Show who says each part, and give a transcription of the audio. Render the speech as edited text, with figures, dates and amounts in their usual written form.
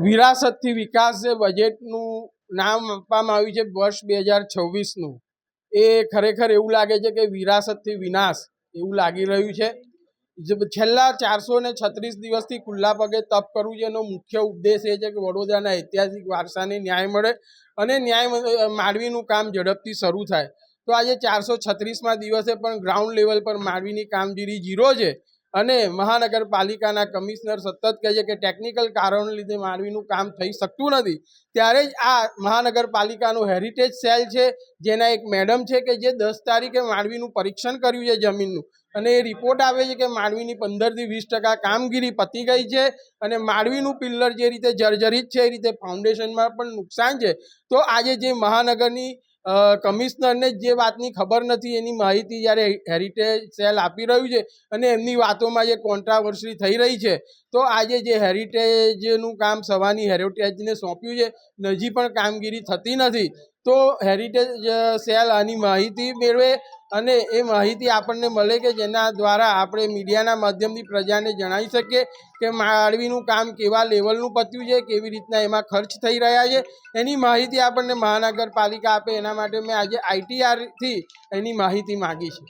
Speaker 1: વિરાસતથી વિકાસ જે બજેટનું નામ આપવામાં આવ્યું છે વર્ષ 2026નું, એ ખરેખર એવું લાગે છે કે વિરાસતથી વિનાશ એવું લાગી રહ્યું છે. છેલ્લા 436 દિવસથી ખુલ્લા પગે તપ કરવું છે એનો મુખ્ય ઉદ્દેશ એ છે કે વડોદરાના ઐતિહાસિક વારસાને ન્યાય મળે અને માંડવીનું કામ ઝડપથી શરૂ થાય. તો આજે 436મા દિવસે પણ ગ્રાઉન્ડ લેવલ પર માંડવીની કામગીરી ઝીરો છે અને મહાનગરપાલિકાના કમિશનર સતત કહે છે કે ટેકનિકલ કારણોને લીધે માંડવીનું કામ થઈ શકતું નથી. ત્યારે જ આ મહાનગરપાલિકાનું હેરિટેજ સેલ છે, જેના એક મેડમ છે કે જે 10 તારીખે માંડવીનું પરીક્ષણ કર્યું છે જમીનનું, અને એ રિપોર્ટ આવે છે કે માંડવીની 15 થી 20% કામગીરી પતી ગઈ છે અને માંડવીનું પિલ્લર જે રીતે જર્જરિત છે એ રીતે ફાઉન્ડેશનમાં પણ નુકસાન છે. તો આજે જે મહાનગરની કમિશનરને જે વાતની ખબર નથી એની માહિતી જ્યારે હેરિટેજ સેલ આપી રહ્યું છે અને એમની વાતોમાં જે કોન્ટ્રાવર્સી થઈ રહી છે, તો આજે જે હેરિટેજનું કામ સવાની હેરિટેજને સોંપ્યું છે હજી પણ કામગીરી થતી નથી. તો હેરિટેજ સેલ આની માહિતી મેળવે અને એ માહિતી આપણને મળે કે જેના દ્વારા આપણે મીડિયાના માધ્યમથી પ્રજાને જણાવી શકીએ કે માંડવીનું કામ કેવા લેવલનું પત્યું છે, કેવી રીતના એમાં ખર્ચ થઈ રહ્યા છે, એની માહિતી આપણને મહાનગરપાલિકા આપે. એના માટે મેં આજે ITRથી એની માહિતી માગી છે.